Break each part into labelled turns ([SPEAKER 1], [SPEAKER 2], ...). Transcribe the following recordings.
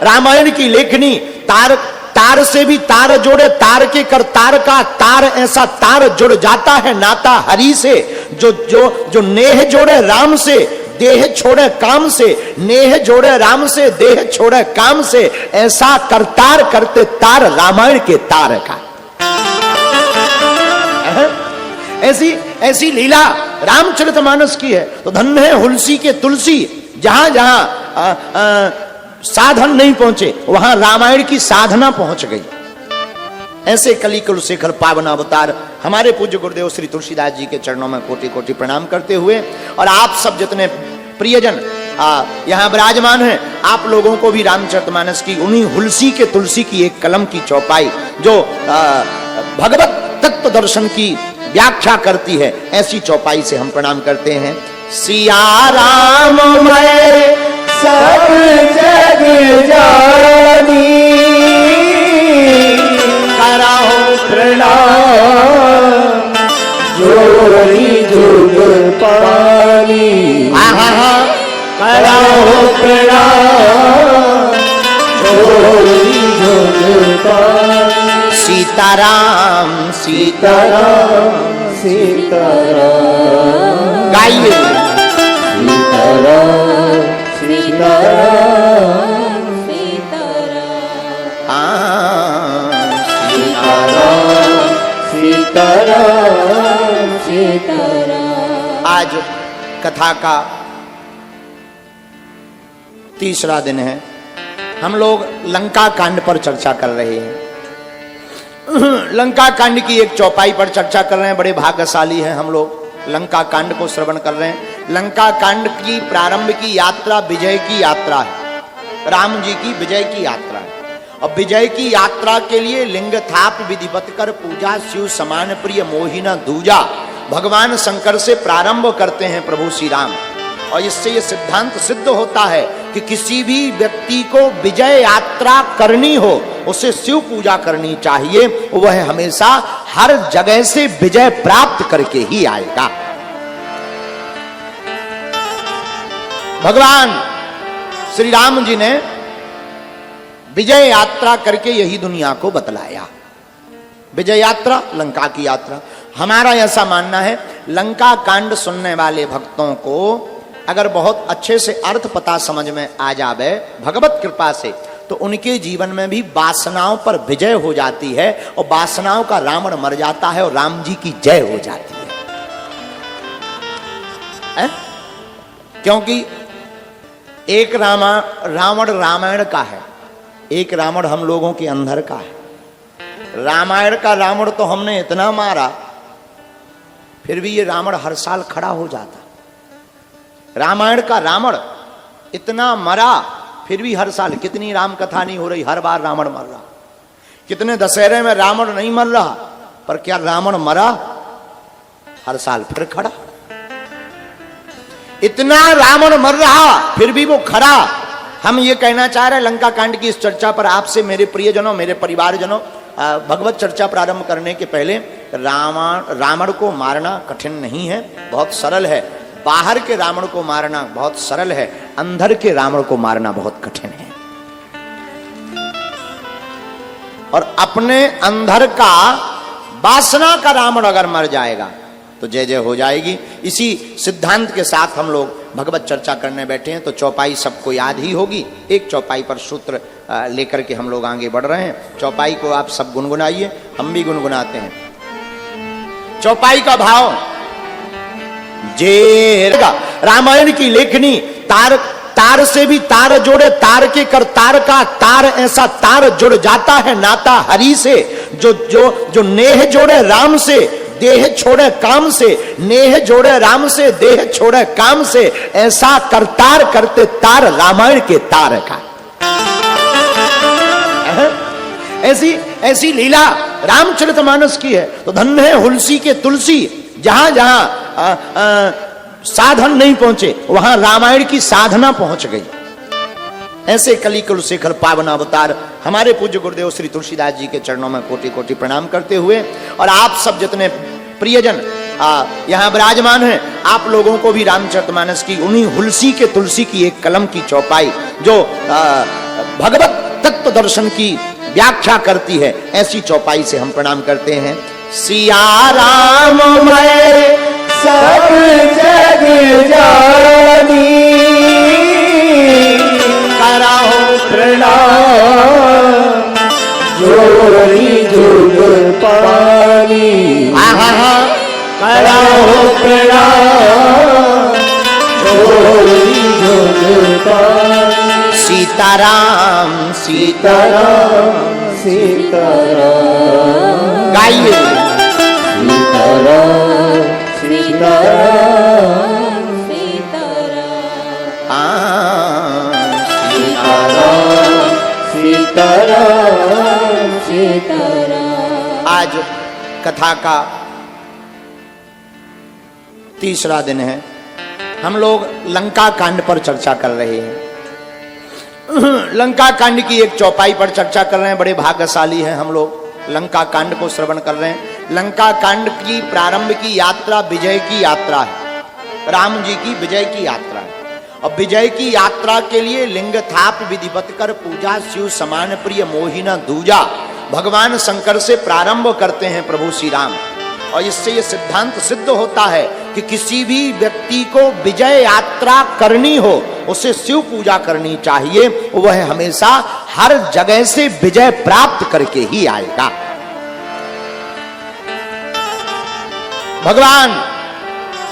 [SPEAKER 1] रामायण की लेखनी तार तार से भी तार जोड़े, तार के कर तार का तार, ऐसा तार जुड़ जाता है नाता हरि से। जो जो जो नेह जोड़े राम से, देह छोड़े काम से, नेह जोड़े राम से, देह छोड़े काम से, ऐसा करतार करते तार रामायण के तार का। ऐसी ऐसी लीला रामचरितमानस की है। तो धन्य है हुलसी के तुलसी, जहां जहां साधन नहीं पहुंचे वहां रामायण की साधना पहुंच गई। ऐसे कली कुलशेखर पावन अवतार हमारे पूज्य गुरुदेव श्री तुलसीदास जी के चरणों में कोटि कोटि प्रणाम करते हुए, और आप सब जितने प्रियजन यहाँ विराजमान हैं, आप लोगों को भी रामचरितमानस की उन्हीं हुलसी के तुलसी की एक कलम की चौपाई जो भगवत तत्व दर्शन की व्याख्या करती है, ऐसी चौपाई से हम प्रणाम करते हैं। सिया राम मैं सब जग जानी, कराओ प्रणाम जोड़ी जुग पानी, कराओ प्रणाम जोड़ी जुग पानी। सीताराम सीताराम सीताराम गाइए। सीताराम सीताराम सीताराम सीताराम सीताराम। आज कथा का तीसरा दिन है। हम लोग लंका कांड पर चर्चा कर रहे हैं। लंका कांड की एक चौपाई पर चर्चा कर रहे हैं। बड़े भाग्यशाली हैं हम लोग, लंका कांड को श्रवण कर रहे हैं। लंका कांड की प्रारंभ की यात्रा विजय की यात्रा है, राम जी की विजय की यात्रा है। और विजय की यात्रा के लिए लिंग थाप विधिवत कर पूजा, शिव समान प्रिय मोहिना दूजा, भगवान शंकर से प्रारंभ करते हैं प्रभु श्री राम। और इससे ये सिद्धांत सिद्ध होता है कि किसी भी व्यक्ति को विजय यात्रा करनी हो, उसे शिव पूजा करनी चाहिए। वह हमेशा हर जगह से विजय प्राप्त करके ही आएगा। भगवान श्री राम जी ने विजय यात्रा करके यही दुनिया को बतलाया। विजय यात्रा, लंका की यात्रा। हमारा ऐसा मानना है, लंका कांड सुनने वाले भक्तों को अगर बहुत अच्छे से अर्थ पता समझ में आ जावे भगवत कृपा से, तो उनके जीवन में भी वासनाओं पर विजय हो जाती है, और वासनाओं का रावण मर जाता है और राम जी की जय हो जाती है। क्योंकि एक रावण रामायण का है, एक रावण हम लोगों के अंदर का है। रामायण का रावण तो हमने इतना मारा, फिर भी ये रावण हर साल खड़ा हो जाता। रामायण का रावण इतना मरा, फिर भी हर साल कितनी राम कथा नहीं हो रही, हर बार रावण मर रहा। कितने दशहरे में रावण नहीं मर रहा, पर क्या रावण मरा हर साल फिर खड़ा। इतना रावण मर रहा फिर भी वो खड़ा। हम ये कहना चाह रहे हैं लंका कांड की इस चर्चा पर आपसे, मेरे प्रियजनों, मेरे परिवारजनों, भगवत चर्चा प्रारंभ करने के पहले, रावण को मारना कठिन नहीं है, बहुत सरल है। बाहर के रावण को मारना बहुत सरल है, अंदर के रावण को मारना बहुत कठिन है। और अपने अंदर का वासना का रावण अगर मर जाएगा तो जय जय हो जाएगी। इसी सिद्धांत के साथ हम लोग भगवत चर्चा करने बैठे हैं। तो चौपाई सबको याद ही होगी। एक चौपाई पर सूत्र लेकर के हम लोग आगे बढ़ रहे हैं। चौपाई को आप सब गुनगुनाइए, हम भी गुनगुनाते हैं। चौपाई का भाव, जे रामायण की लेखनी तार तार से भी तार जोड़े, तार के कर तार का तार, ऐसा तार जुड़ जाता है नाता हरि से। जो जो जो नेह जोड़े राम से, देह छोड़े काम से, नेह जोड़े राम से, देह छोड़े काम से, ऐसा करतार करते तार रामायण के तार का। ऐसी ऐसी लीला रामचरितमानस की है। तो धन्य है हुलसी के तुलसी, जहां जहां साधन नहीं पहुंचे वहां रामायण की साधना पहुंच गई। ऐसे कली कुलशेखर पावन अवतार हमारे पूज्य गुरुदेव श्री तुलसीदास जी के चरणों में कोटि कोटि प्रणाम करते हुए, और आप सब जितने प्रियजन यहाँ विराजमान हैं, आप लोगों को भी रामचरितमानस की उन्हीं हुलसी के तुलसी की एक कलम की चौपाई जो भगवत तत्व दर्शन की व्याख्या करती है। ऐसी चौपाई से हम प्रणाम करते हैं। सिया राम मैं
[SPEAKER 2] सब जग जानी,
[SPEAKER 1] कराओ
[SPEAKER 2] प्रणाम जोड़ी जुग पानी। कराओ प्रणाम जोड़ी जुग पानी।
[SPEAKER 1] सीताराम
[SPEAKER 2] सीताराम सीताराम
[SPEAKER 1] गाइए।
[SPEAKER 2] सीताराम सीताराम सीताराम सीताराम।
[SPEAKER 1] आज कथा का तीसरा दिन है। हम लोग लंका कांड पर चर्चा कर रहे हैं। लंका कांड की एक चौपाई पर चर्चा कर रहे हैं। बड़े भाग्यशाली हैं हम लोग, लंका कांड को श्रवण कर रहे हैं। लंका कांड की प्रारंभ की यात्रा विजय की यात्रा है। राम जी की विजय की यात्रा है। और विजय की यात्रा के लिए लिंग थाप विधिवत कर पूजा, शिव समान प्रिय मोहिना दूजा, भगवान शंकर से प्रारंभ करते हैं प्रभु श्री राम। और इससे यह सिद्धांत सिद्ध होता है कि किसी भी व्यक्ति को विजय यात्रा करनी हो, उसे शिव पूजा करनी चाहिए। वह हमेशा हर जगह से विजय प्राप्त करके ही आएगा। भगवान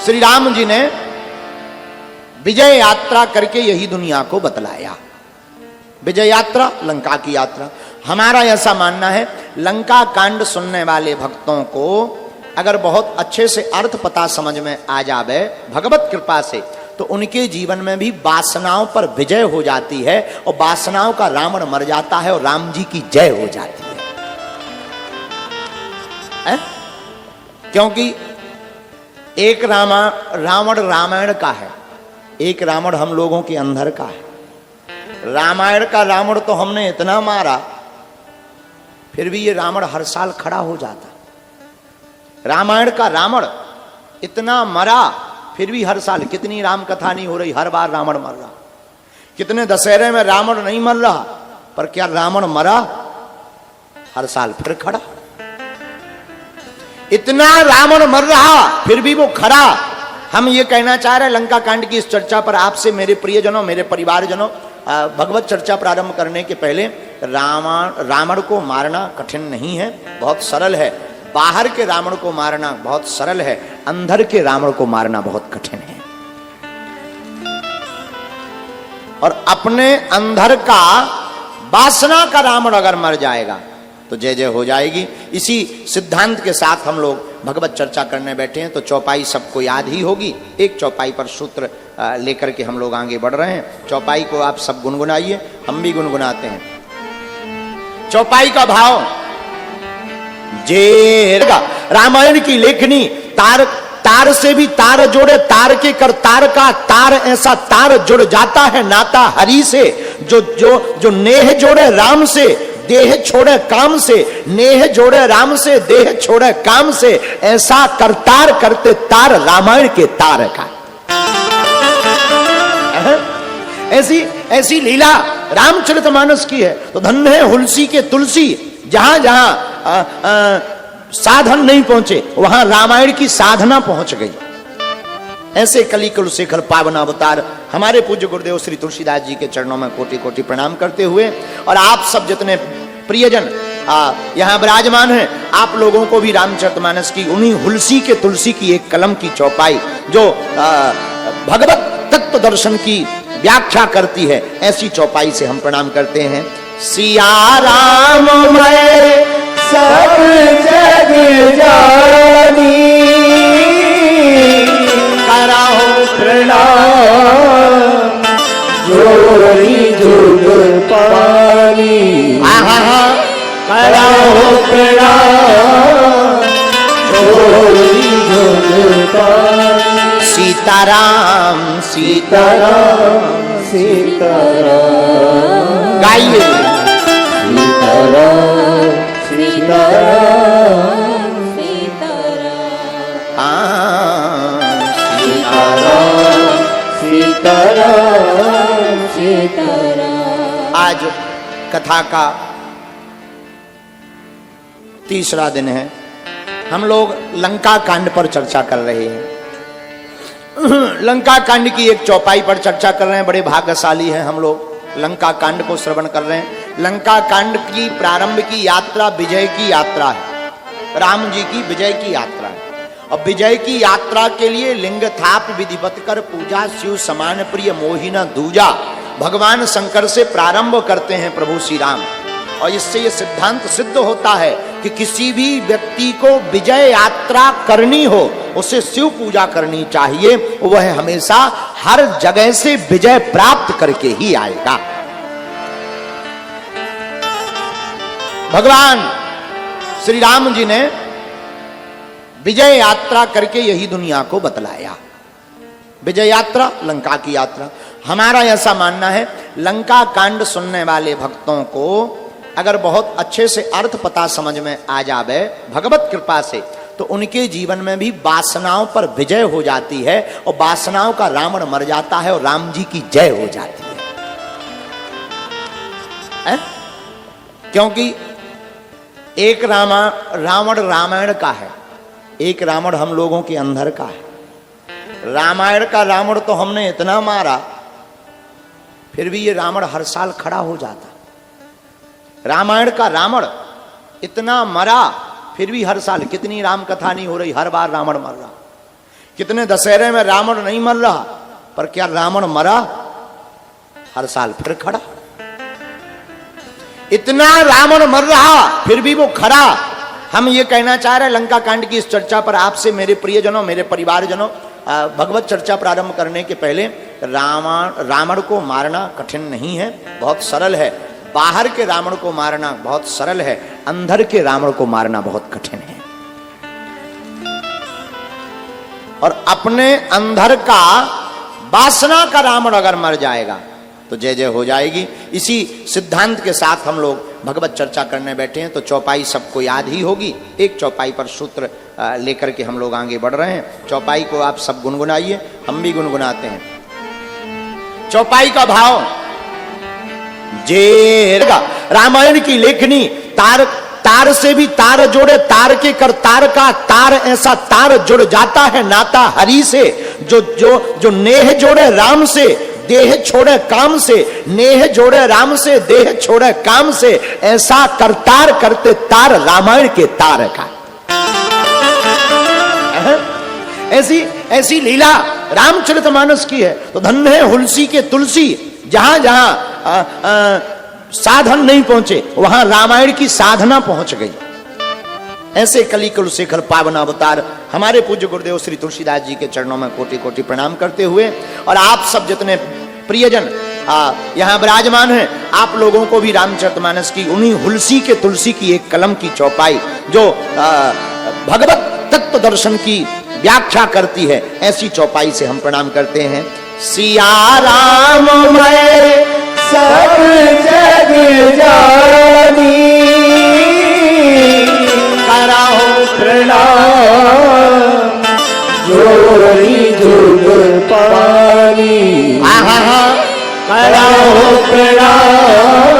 [SPEAKER 1] श्री राम जी ने विजय यात्रा करके यही दुनिया को बतलाया। विजय यात्रा, लंका की यात्रा। हमारा ऐसा मानना है, लंका कांड सुनने वाले भक्तों को अगर बहुत अच्छे से अर्थ पता समझ में आ जावे भगवत कृपा से, तो उनके जीवन में भी वासनाओं पर विजय हो जाती है और वासनाओं का रावण मर जाता है और राम जी की जय हो जाती है। क्योंकि एक रावण रामायण का है, एक रावण हम लोगों के अंदर का है। रामायण का रावण तो हमने इतना मारा, फिर भी ये रावण हर साल खड़ा हो जाता। रामायण का रावण इतना मरा, फिर भी हर साल कितनी राम कथा नहीं हो रही, हर बार रावण मर रहा। कितने दशहरे में रावण नहीं मर रहा, पर क्या रावण मरा हर साल फिर खड़ा। इतना रावण मर रहा फिर भी वो खड़ा। हम ये कहना चाह रहे हैं लंका कांड की इस चर्चा पर आपसे, मेरे प्रियजनों, मेरे परिवारजनों, भगवत चर्चा प्रारंभ करने के पहले रावण को मारना कठिन नहीं है, बहुत सरल है। बाहर के रावण को मारना बहुत सरल है, अंदर के रावण को मारना बहुत कठिन है। और अपने अंदर का वासना का रावण अगर मर जाएगा तो जय जय हो जाएगी। इसी सिद्धांत के साथ हम लोग भगवत चर्चा करने बैठे हैं। तो चौपाई सबको याद ही होगी। एक चौपाई पर सूत्र लेकर के हम लोग आगे बढ़ रहे हैं। चौपाई को आप सब गुनगुनाइए, हम भी गुनगुनाते हैं। चौपाई का भाव जे रामायण की लेखनी तार तार से भी तार जोड़े, तार के कर तार का तार, ऐसा तार जुड़ जाता है नाता हरि से। जो जो जो नेह जोड़े राम से, देह छोड़े काम से, नेह जोड़े राम से, देह छोड़े काम से, ऐसा करतार करते तार रामायण के तार का। ऐसी ऐसी लीला रामचरितमानस की है। तो धन्य है हुलसी के तुलसी, जहां जहां साधन नहीं पहुंचे वहां रामायण की साधना पहुंच गई। ऐसे कली कुल शेखर पावन अवतार हमारे पूज्य गुरुदेव श्री तुलसीदास जी के चरणों में कोटि कोटि प्रणाम करते हुए, और आप सब जितने प्रियजन यहाँ विराजमान हैं, आप लोगों को भी रामचरितमानस की उन्हीं हुलसी के तुलसी की एक कलम की चौपाई जो भगवत तत्व दर्शन की व्याख्या करती है, ऐसी चौपाई से हम प्रणाम करते हैं। सिया राम मैं
[SPEAKER 2] सब जग जानी,
[SPEAKER 1] कराओ
[SPEAKER 2] प्रणाम जोड़ी जुग पानी। कराओ प्रणाम जोड़ी जुग पानी।
[SPEAKER 1] सीताराम
[SPEAKER 2] सीताराम सीताराम
[SPEAKER 1] गाइए।
[SPEAKER 2] सीताराम सीताराम
[SPEAKER 1] सीताराम
[SPEAKER 2] सीताराम सीताराम।
[SPEAKER 1] आज कथा का तीसरा दिन है। हम लोग लंका कांड पर चर्चा कर रहे हैं। लंका कांड की एक चौपाई पर चर्चा कर रहे हैं। बड़े भाग्यशाली हैं हम लोग, लंका कांड को श्रवण कर रहे हैं। लंका कांड की प्रारंभ की यात्रा विजय की यात्रा है, राम जी की विजय की यात्रा है। और विजय की यात्रा के लिए लिंग थाप विधिवत कर पूजा, शिव समान प्रिय मोहिना दूजा, भगवान शंकर से प्रारंभ करते हैं प्रभु श्री राम। और इससे यह सिद्धांत सिद्ध होता है कि किसी भी व्यक्ति को विजय यात्रा करनी हो, उसे शिव पूजा करनी चाहिए। वह हमेशा हर जगह से विजय प्राप्त करके ही आएगा। भगवान श्री राम जी ने विजय यात्रा करके यही दुनिया को बतलाया। विजय यात्रा, लंका की यात्रा। हमारा ऐसा मानना है, लंका कांड सुनने वाले भक्तों को अगर बहुत अच्छे से अर्थ पता समझ में आ जावे भगवत कृपा से, तो उनके जीवन में भी वासनाओं पर विजय हो जाती है और वासनाओं का रावण मर जाता है और राम जी की जय हो जाती है? क्योंकि एक रावण रामायण का है, एक रावण हम लोगों के अंदर का है। रामायण का रावण तो हमने इतना मारा, फिर भी ये रावण हर साल खड़ा हो जाता। रामायण का रावण इतना मरा, फिर भी हर साल कितनी राम कथा नहीं हो रही, हर बार रावण मर रहा। कितने दशहरे में रावण नहीं मर रहा, पर क्या रावण मरा हर साल फिर खड़ा। इतना रावण मर रहा फिर भी वो खड़ा। हम ये कहना चाह रहे हैं लंका कांड की इस चर्चा पर आपसे, मेरे प्रियजनों, मेरे परिवारजनों, भगवत चर्चा प्रारंभ करने के पहले रावण को मारना कठिन नहीं है, बहुत सरल है। बाहर के रावण को मारना बहुत सरल है, अंदर के रावण को मारना बहुत कठिन है। और अपने अंदर का वासना का रावण अगर मर जाएगा तो जय जय हो जाएगी। इसी सिद्धांत के साथ हम लोग भगवत चर्चा करने बैठे हैं। तो चौपाई सबको याद ही होगी। एक चौपाई पर सूत्र लेकर के हम लोग आगे बढ़ रहे हैं। चौपाई को आप सब गुनगुनाइए, हम भी गुनगुनाते हैं। चौपाई का भाव जे रामायण की लेखनी तार तार से भी तार जोड़े, तार के कर तार का तार, ऐसा तार जुड़ जाता है नाता हरि से। जो जो जो नेह जोड़े राम से, देह छोड़े काम से, नेह जोड़े राम से, देह छोड़े काम से, ऐसा करतार करते तार रामायण के तार का। ऐसी ऐसी लीला रामचरितमानस की है। तो धन्य है हुलसी के तुलसी, जहां जहां साधन नहीं पहुंचे वहां रामायण की साधना पहुंच गई। ऐसे कली कुल शेखर पावन अवतार हमारे पूज्य गुरुदेव श्री तुलसीदास जी के चरणों में कोटि कोटि प्रणाम करते हुए, और आप सब जितने प्रियजन यहाँ विराजमान हैं, आप लोगों को भी रामचरितमानस की उन्हीं हुलसी के तुलसी की एक कलम की चौपाई जो भगवत तत्व दर्शन की व्याख्या करती है, ऐसी चौपाई से हम प्रणाम करते हैं। सिया राम मैं
[SPEAKER 2] सब जग जानी,
[SPEAKER 1] कराओ
[SPEAKER 2] प्रणाम जोड़ी जुग पानी। कराओ प्रणाम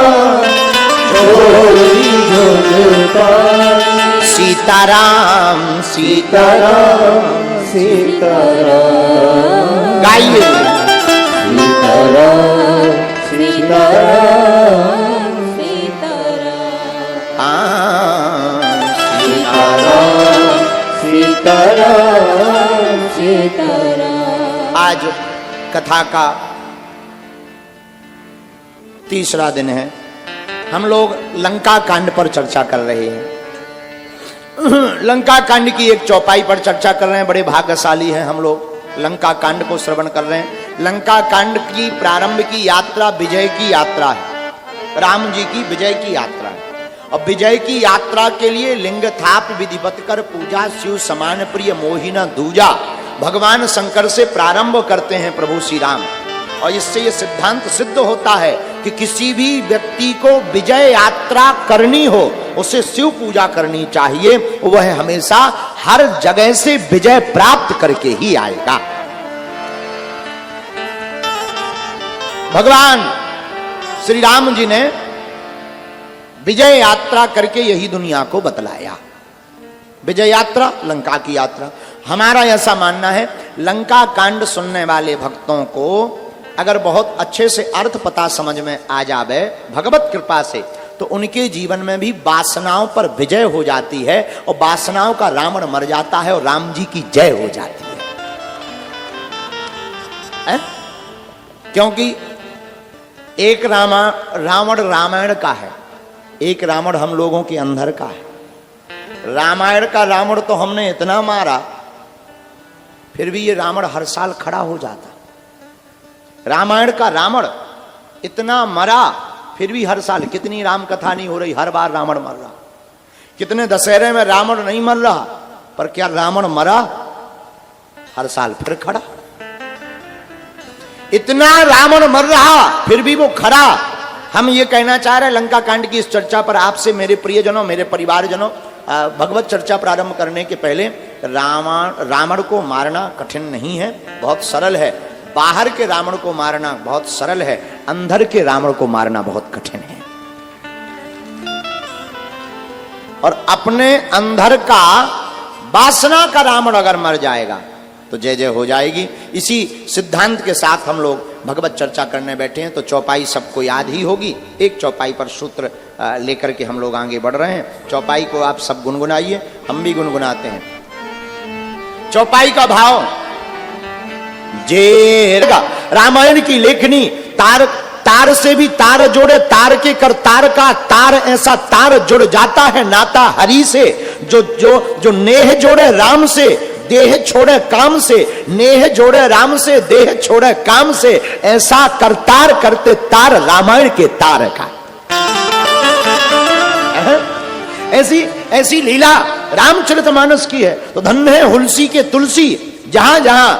[SPEAKER 2] जोड़ी जुग पानी।
[SPEAKER 1] सीताराम
[SPEAKER 2] सीताराम सीताराम
[SPEAKER 1] गाइए।
[SPEAKER 2] सीताराम सीताराम सीताराम सीताराम।
[SPEAKER 1] आज कथा का तीसरा दिन है। हम लोग लंका कांड पर चर्चा कर रहे हैं। लंका कांड की एक चौपाई पर चर्चा कर रहे हैं। बड़े भाग्यशाली हैं हम लोग, लंका कांड को श्रवण कर रहे हैं। लंका कांड की प्रारंभ की यात्रा विजय की यात्रा है, राम जी की विजय की यात्रा है। और विजय की यात्रा के लिए लिंग थाप विधिवत कर पूजा, शिव समान प्रिय मोहिना दूजा, भगवान शंकर से प्रारंभ करते हैं प्रभु श्री राम। और इससे यह सिद्धांत सिद्ध होता है कि किसी भी व्यक्ति को विजय यात्रा करनी हो, उसे शिव पूजा करनी चाहिए। वह हमेशा हर जगह से विजय प्राप्त करके ही आएगा। भगवान श्री राम जी ने विजय यात्रा करके यही दुनिया को बतलाया। विजय यात्रा, लंका की यात्रा। हमारा ऐसा मानना है, लंका कांड सुनने वाले भक्तों को अगर बहुत अच्छे से अर्थ पता समझ में आ जावे भगवत कृपा से, तो उनके जीवन में भी वासनाओं पर विजय हो जाती है और वासनाओं का रावण मर जाता है और राम जी की जय हो जाती है? क्योंकि एक रावण रामायण का है, एक रावण हम लोगों के अंदर का है। रामायण का रावण तो हमने इतना मारा, फिर भी ये रावण हर साल खड़ा हो जाता। रामायण का रावण इतना मरा, फिर भी हर साल कितनी राम कथा नहीं हो रही, हर बार रावण मर रहा। कितने दशहरे में रावण नहीं मर रहा, पर क्या रावण मरा हर साल फिर खड़ा। इतना रावण मर रहा फिर भी वो खड़ा। हम ये कहना चाह रहे हैं लंका कांड की इस चर्चा पर आपसे मेरे प्रियजनों, मेरे परिवारजनों, भगवत चर्चा प्रारंभ करने के पहले रावण को मारना कठिन नहीं है, बहुत सरल है। बाहर के रावण को मारना बहुत सरल है, अंदर के रावण को मारना बहुत कठिन है। और अपने अंदर का वासना का रावण अगर मर जाएगा तो जय जय हो जाएगी। इसी सिद्धांत के साथ हम लोग भगवत चर्चा करने बैठे हैं, तो चौपाई सबको याद ही होगी। एक चौपाई पर सूत्र लेकर के हम लोग आगे बढ़ रहे हैं। चौपाई को आप सब गुनगुनाइए, हम भी गुनगुनाते हैं। चौपाई का भाव जे रामायण की लेखनी तार से भी तार जोड़े, तार के कर तार का तार, ऐसा तार जुड़ जाता है नाता हरि से। जो नेह जोड़े राम से, देह छोड़े काम से, नेह जोड़े राम से, देह छोड़े काम से, ऐसा करतार करते तार रामायण के तार का। ऐसी लीला रामचरितमानस की है। तो धन्य है हुलसी के तुलसी, जहां जहां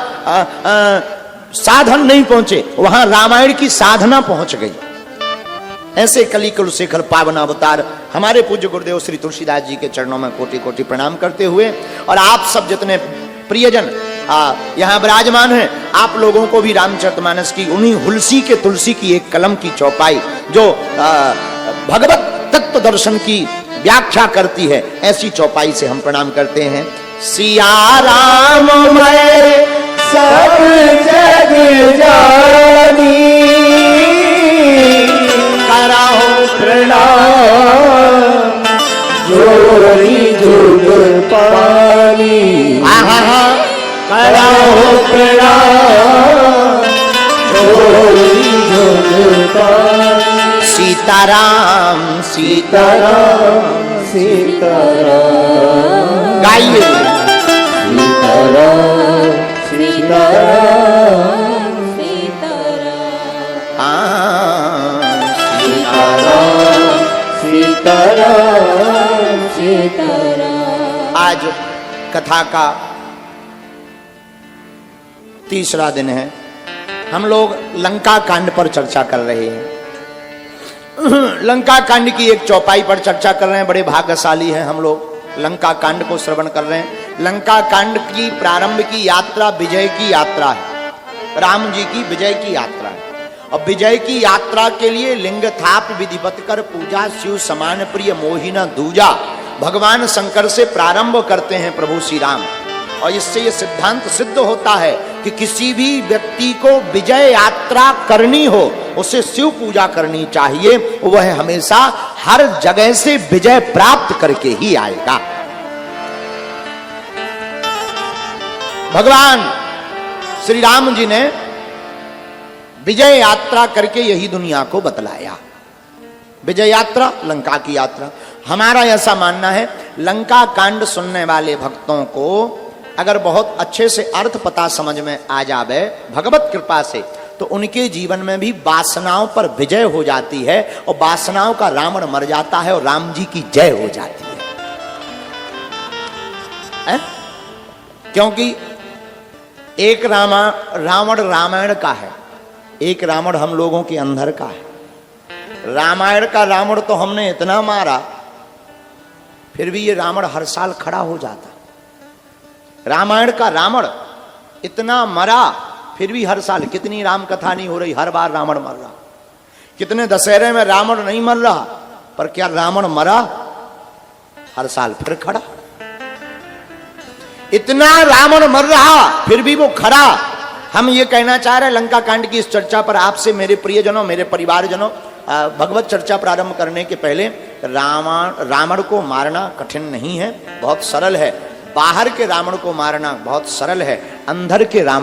[SPEAKER 1] साधन नहीं पहुंचे वहां रामायण की साधना पहुंच गई। ऐसे कली कुल शेखर पावन अवतार हमारे पूज्य गुरुदेव श्री तुलसीदास जी के चरणों में कोटि कोटि प्रणाम करते हुए, और आप सब जितने प्रियजन यहाँ विराजमान हैं, आप लोगों को भी रामचरितमानस की उन्हीं हुलसी के तुलसी की एक कलम की चौपाई जो भगवत तत्व दर्शन की व्याख्या करती है, ऐसी चौपाई से हम प्रणाम करते हैं। सिया राम मैं
[SPEAKER 2] सब जग जानी,
[SPEAKER 1] कराओ
[SPEAKER 2] प्रणाम जोड़ी जुग पानी। कराओ प्रणाम जोड़ी जुग पानी।
[SPEAKER 1] सीताराम
[SPEAKER 2] सीताराम सीताराम
[SPEAKER 1] गाइए।
[SPEAKER 2] सीताराम सीताराम सीताराम सीताराम सीताराम।
[SPEAKER 1] आज कथा का तीसरा दिन है। हम लोग लंका कांड पर चर्चा कर रहे हैं। लंका कांड की एक चौपाई पर चर्चा कर रहे हैं। बड़े भाग्यशाली हैं हम लोग, लंका कांड को श्रवण कर रहे हैं। लंका कांड की प्रारंभ की यात्रा विजय की यात्रा है, राम जी की विजय की यात्रा है। और विजय की यात्रा के लिए लिंग थाप विधिवत कर पूजा, शिव समान प्रिय मोहिना दूजा, भगवान शंकर से प्रारंभ करते हैं प्रभु श्री राम। और इससे यह सिद्धांत सिद्ध होता है कि किसी भी व्यक्ति को विजय यात्रा करनी हो, उसे शिव पूजा करनी चाहिए। वह हमेशा हर जगह से विजय प्राप्त करके ही आएगा। भगवान श्री राम जी ने विजय यात्रा करके यही दुनिया को बतलाया। विजय यात्रा, लंका की यात्रा। हमारा ऐसा मानना है, लंका कांड सुनने वाले भक्तों को अगर बहुत अच्छे से अर्थ पता समझ में आ जावे भगवत कृपा से, तो उनके जीवन में भी वासनाओं पर विजय हो जाती है और वासनाओं का रावण मर जाता है और राम जी की जय हो जाती है? क्योंकि एक रावण रामायण का है, एक रावण हम लोगों के अंदर का है। रामायण का रावण तो हमने इतना मारा, फिर भी ये रावण हर साल खड़ा हो जाता। रामायण का रावण इतना मरा, फिर भी हर साल कितनी राम कथा नहीं हो रही, हर बार रावण मर रहा। कितने दशहरे में रावण नहीं मर रहा, पर क्या रावण मरा? हर साल फिर खड़ा। इतना रावण मर रहा फिर भी वो खड़ा। हम ये कहना चाह रहे हैं लंका कांड की इस चर्चा पर आपसे मेरे प्रियजनों, मेरे परिवारजनों, भगवत चर्चा प्रारंभ करने के पहले रावण को मारना कठिन नहीं है, बहुत सरल है। बाहर के रावण को मारना बहुत सरल है, अंदर के रावण